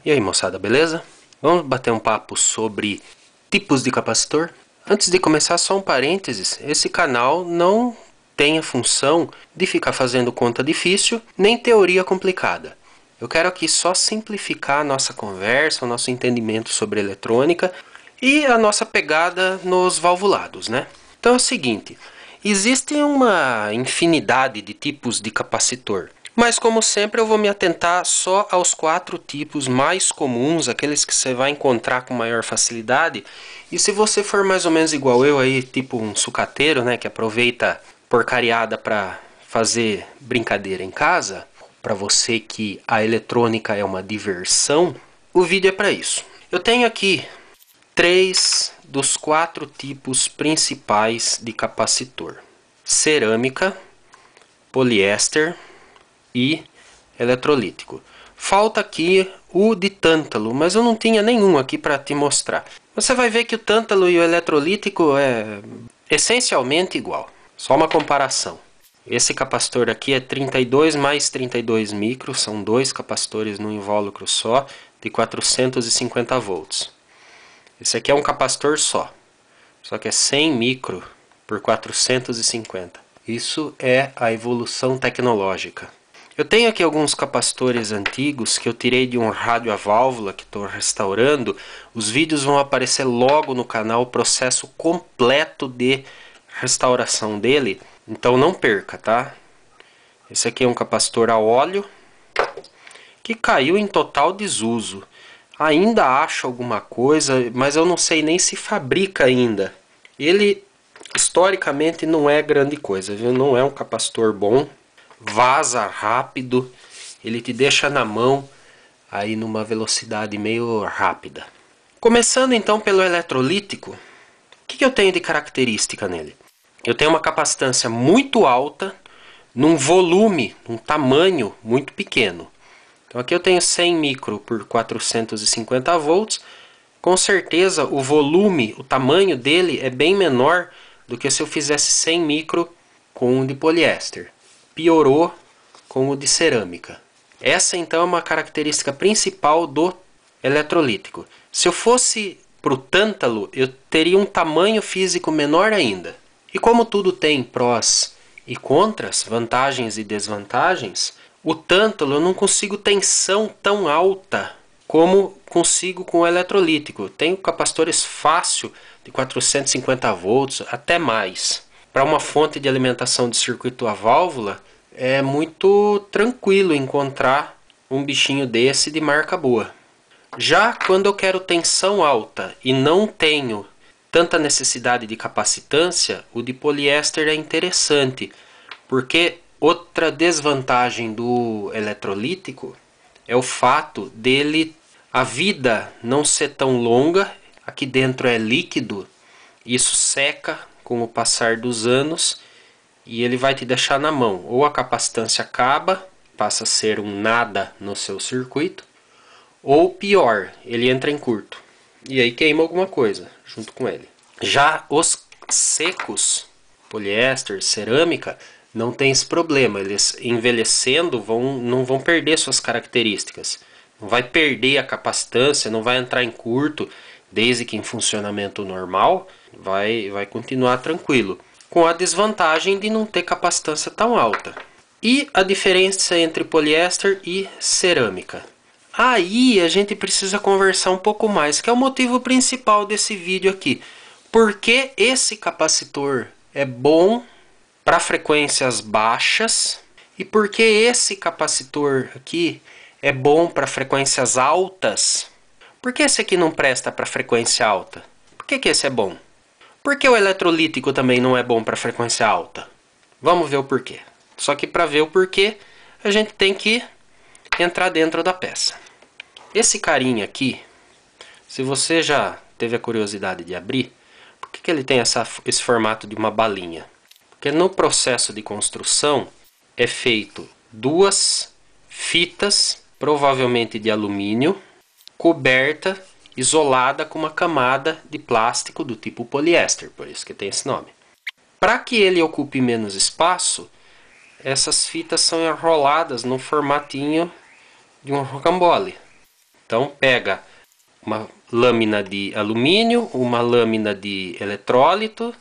E aí, moçada, beleza? Vamos bater um papo sobre tipos de capacitor? Antes de começar, só um parênteses, esse canal não tem a função de ficar fazendo conta difícil, nem teoria complicada. Eu quero aqui só simplificar a nossa conversa, o nosso entendimento sobre eletrônica e a nossa pegada nos valvulados, né? Então é o seguinte, existe uma infinidade de tipos de capacitor. Mas como sempre eu vou me atentar só aos 4 tipos mais comuns, aqueles que você vai encontrar com maior facilidade. E se você for mais ou menos igual eu aí, tipo um sucateiro, né, que aproveita porcariada para fazer brincadeira em casa, para você que a eletrônica é uma diversão, o vídeo é para isso. Eu tenho aqui 3 dos 4 tipos principais de capacitor: cerâmica, poliéster e eletrolítico. Falta aqui o de tântalo, mas eu não tinha nenhum aqui para te mostrar. Você vai ver que o tântalo e o eletrolítico é essencialmente igual. Só uma comparação. Esse capacitor aqui é 32 mais 32 micros, são 2 capacitores no invólucro só, de 450 volts. Esse aqui é um capacitor só que é 100 micro por 450. Isso é a evolução tecnológica. Eu tenho aqui alguns capacitores antigos que eu tirei de um rádio a válvula que estou restaurando. Os vídeos vão aparecer logo no canal, o processo completo de restauração dele. Então não perca, tá? Esse aqui é um capacitor a óleo que caiu em total desuso. Ainda acho alguma coisa, mas eu não sei nem se fabrica ainda. Ele historicamente não é grande coisa, viu? Não é um capacitor bom. Vaza rápido, ele te deixa na mão aí numa velocidade meio rápida. Começando então pelo eletrolítico, o que eu tenho de característica nele? Eu tenho uma capacitância muito alta, num volume, um tamanho muito pequeno. Então aqui eu tenho 100 micro por 450 volts. Com certeza o volume, o tamanho dele é bem menor do que se eu fizesse 100 micro com um de poliéster. Piorou com o de cerâmica. Essa então é uma característica principal do eletrolítico. Se eu fosse para o tântalo, eu teria um tamanho físico menor ainda. E como tudo tem prós e contras, vantagens e desvantagens, o tântalo eu não consigo tensão tão alta como consigo com o eletrolítico. Tenho capacitores fácil de 450 volts, até mais. Para uma fonte de alimentação de circuito a válvula, é muito tranquilo encontrar um bichinho desse de marca boa. Já quando eu quero tensão alta e não tenho tanta necessidade de capacitância, o de poliéster é interessante, porque outra desvantagem do eletrolítico é o fato dele, a vida não ser tão longa. Aqui dentro é líquido, isso seca com o passar dos anos e ele vai te deixar na mão. Ou a capacitância acaba, passa a ser um nada no seu circuito, ou pior, ele entra em curto e aí queima alguma coisa junto com ele. Já os secos, poliéster, cerâmica, não tem esse problema. Eles envelhecendo não vão perder suas características. Não vai perder a capacitância, não vai entrar em curto, desde que em funcionamento normal, vai continuar tranquilo. Com a desvantagem de não ter capacitância tão alta. E a diferença entre poliéster e cerâmica? Aí a gente precisa conversar um pouco mais, que é o motivo principal desse vídeo aqui. Por que esse capacitor é bom para frequências baixas e por que esse capacitor aqui é bom para frequências altas? Por que esse aqui não presta para frequência alta? Por que esse é bom? Por que o eletrolítico também não é bom para frequência alta? Vamos ver o porquê. Só que para ver o porquê, a gente tem que entrar dentro da peça. Esse carinha aqui, se você já teve a curiosidade de abrir, por que ele tem esse formato de uma balinha? Porque no processo de construção é feito 2 fitas, provavelmente de alumínio, coberta, isolada com uma camada de plástico do tipo poliéster, por isso que tem esse nome. Para que ele ocupe menos espaço, essas fitas são enroladas no formatinho de um rocambole. Então pega uma lâmina de alumínio, uma lâmina de eletrólito,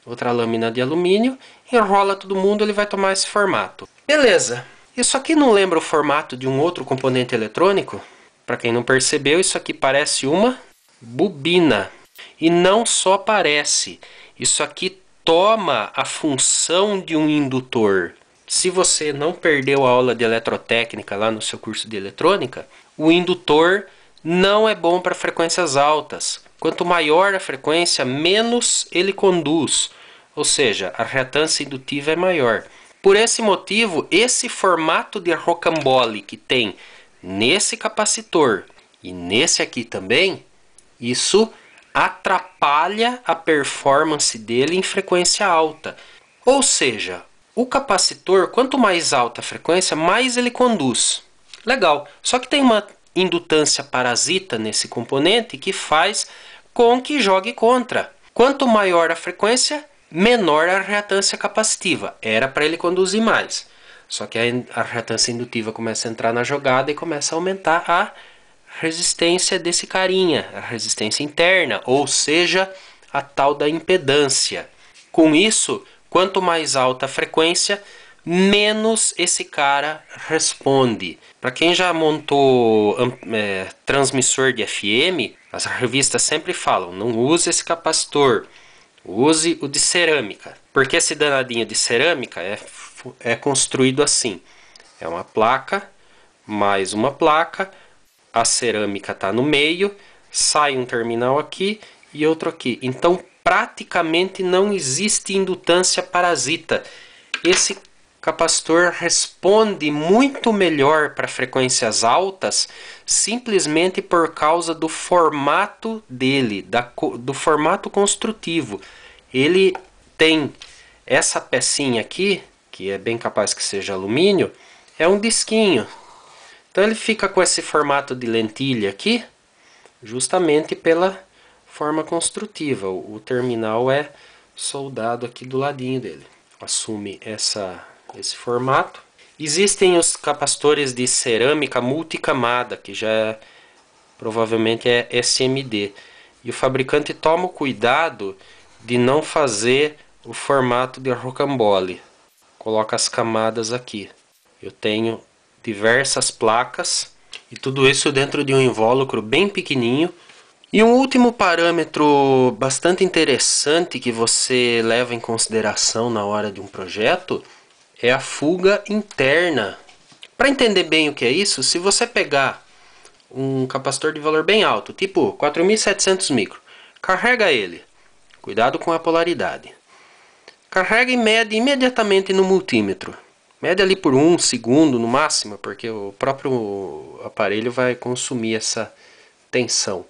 outra lâmina de alumínio, enrola todo mundo, ele vai tomar esse formato. Beleza. Isso aqui não lembra o formato de um outro componente eletrônico? Para quem não percebeu, isso aqui parece uma bobina. E não só parece, isso aqui toma a função de um indutor. Se você não perdeu a aula de eletrotécnica lá no seu curso de eletrônica, o indutor não é bom para frequências altas. Quanto maior a frequência, menos ele conduz, ou seja, a reatância indutiva é maior. Por esse motivo, esse formato de rocambole que tem nesse capacitor e nesse aqui também, isso atrapalha a performance dele em frequência alta. Ou seja, o capacitor, quanto mais alta a frequência, mais ele conduz. Legal, só que tem uma indutância parasita nesse componente que faz com que jogue contra. Quanto maior a frequência, menor a reatância capacitiva. Era para ele conduzir mais. Só que a reatância indutiva começa a entrar na jogada e começa a aumentar a resistência desse carinha, a resistência interna, ou seja, a tal da impedância. Com isso, quanto mais alta a frequência, menos esse cara responde. Para quem já montou transmissor de FM, as revistas sempre falam, não use esse capacitor, use o de cerâmica. Porque esse danadinho de cerâmica é construído assim. É uma placa, mais uma placa, a cerâmica está no meio, sai um terminal aqui e outro aqui. Então praticamente não existe indutância parasita. Esse capacitor responde muito melhor para frequências altas simplesmente por causa do formato dele, do formato construtivo. Ele tem essa pecinha aqui, que é bem capaz que seja alumínio, é um disquinho. Então ele fica com esse formato de lentilha aqui, justamente pela forma construtiva. O terminal é soldado aqui do ladinho dele. Assume esse formato. Existem os capacitores de cerâmica multicamada, que já provavelmente é SMD. E o fabricante toma o cuidado de não fazer o formato de rocambole. Coloca as camadas aqui. Eu tenho diversas placas e tudo isso dentro de um invólucro bem pequenininho. E um último parâmetro bastante interessante que você leva em consideração na hora de um projeto é a fuga interna. Para entender bem o que é isso, se você pegar um capacitor de valor bem alto, tipo 4700 micro, carrega ele, cuidado com a polaridade, carrega e mede imediatamente no multímetro. Mede ali por 1 segundo no máximo, porque o próprio aparelho vai consumir essa tensão.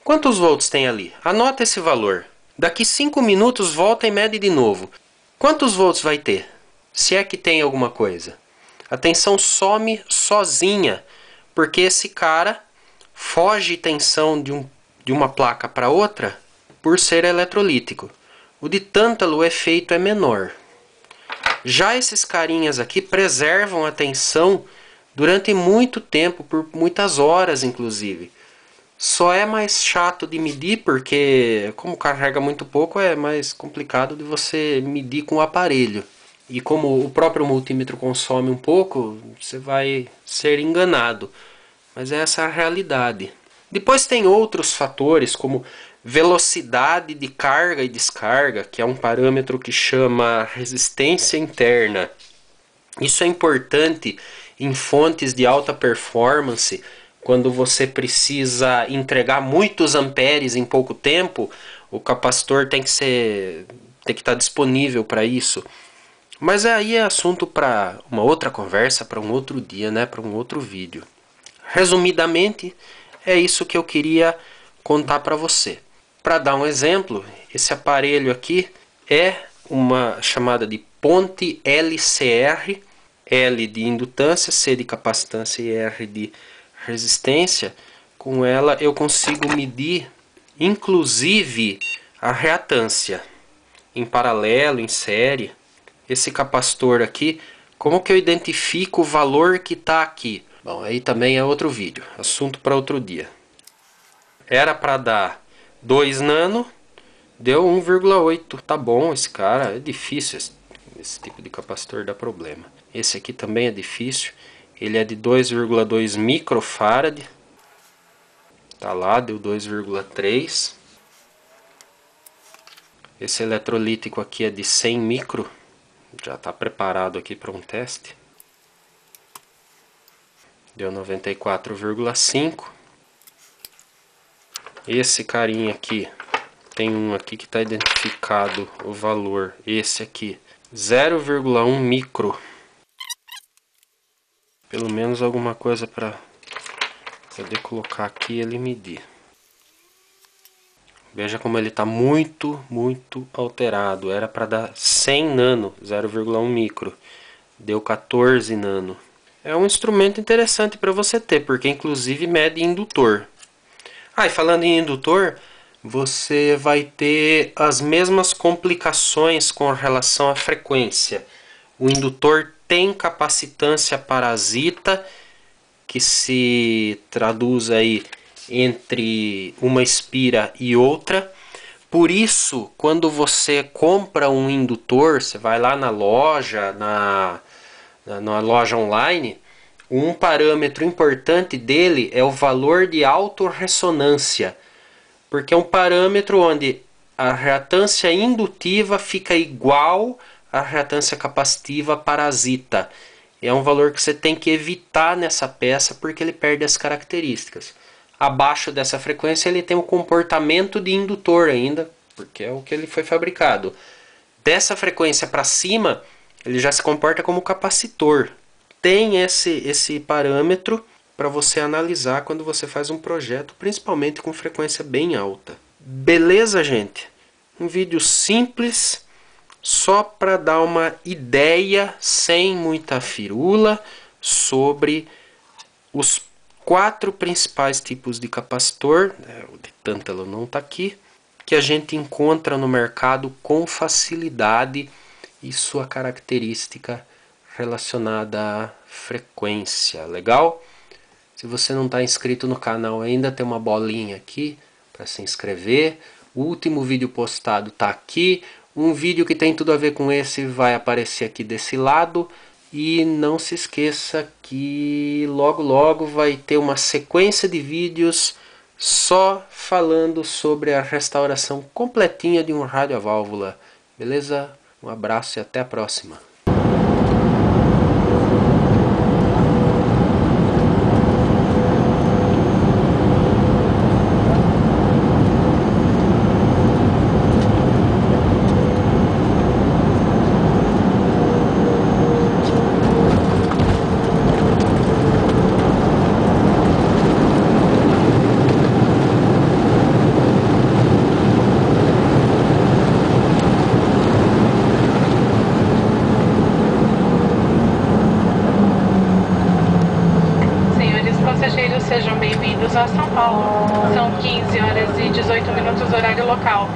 Quantos volts tem ali? Anota esse valor. Daqui 5 minutos volta e mede de novo. Quantos volts vai ter? Se é que tem alguma coisa. A tensão some sozinha, porque esse cara foge tensão de uma placa para outra por ser eletrolítico. O de tântalo, o efeito é menor. Já esses carinhas aqui preservam a tensão durante muito tempo, por muitas horas inclusive. Só é mais chato de medir porque, como carrega muito pouco, é mais complicado de você medir com o aparelho. E como o próprio multímetro consome um pouco, você vai ser enganado. Mas essa é a realidade. Depois tem outros fatores, como velocidade de carga e descarga, que é um parâmetro que chama resistência interna. Isso é importante em fontes de alta performance, quando você precisa entregar muitos amperes em pouco tempo, o capacitor tem que estar disponível para isso. Mas aí é assunto para uma outra conversa, para um outro dia, né? Para um outro vídeo. Resumidamente, é isso que eu queria contar para você. Para dar um exemplo, esse aparelho aqui é uma chamada de ponte LCR, L de indutância, C de capacitância e R de resistência. Com ela eu consigo medir inclusive a reatância em paralelo, em série. Esse capacitor aqui, como que eu identifico o valor que está aqui? Bom, aí também é outro vídeo, assunto para outro dia. Era para dar 2 nano, deu 1,8. Tá bom, esse cara é difícil, esse tipo de capacitor dá problema. Esse aqui também é difícil, ele é de 2,2 microfarad. Tá lá, deu 2,3. Esse eletrolítico aqui é de 100 micro, já está preparado aqui para um teste. Deu 94,5. Esse carinha aqui, tem um aqui que está identificado o valor, esse aqui, 0,1 micro. Pelo menos alguma coisa para poder colocar aqui e ele medir. Veja como ele está muito alterado. Era para dar 100 nano, 0,1 micro. Deu 14 nano. É um instrumento interessante para você ter, porque inclusive mede indutor. Ah, e falando em indutor, você vai ter as mesmas complicações com relação à frequência. O indutor tem capacitância parasita, que se traduz aí entre uma espira e outra. Por isso, quando você compra um indutor, você vai lá na loja, na loja online, um parâmetro importante dele é o valor de autorressonância, porque é um parâmetro onde a reatância indutiva fica igual à reatância capacitiva parasita. É um valor que você tem que evitar nessa peça porque ele perde as características. Abaixo dessa frequência ele tem um comportamento de indutor ainda, porque é o que ele foi fabricado. Dessa frequência para cima, ele já se comporta como capacitor. Tem esse parâmetro para você analisar quando você faz um projeto, principalmente com frequência bem alta. Beleza, gente? Um vídeo simples, só para dar uma ideia, sem muita firula, sobre os 4 principais tipos de capacitor, o de tântalo não está aqui, que a gente encontra no mercado com facilidade e sua característica relacionada à frequência. Legal? Se você não está inscrito no canal ainda, tem uma bolinha aqui para se inscrever. O último vídeo postado está aqui. Um vídeo que tem tudo a ver com esse vai aparecer aqui desse lado. E não se esqueça que logo vai ter uma sequência de vídeos só falando sobre a restauração completinha de um rádio a válvula. Beleza? Um abraço e até a próxima. Sejam bem-vindos a São Paulo. São 15 horas e 18 minutos horário local.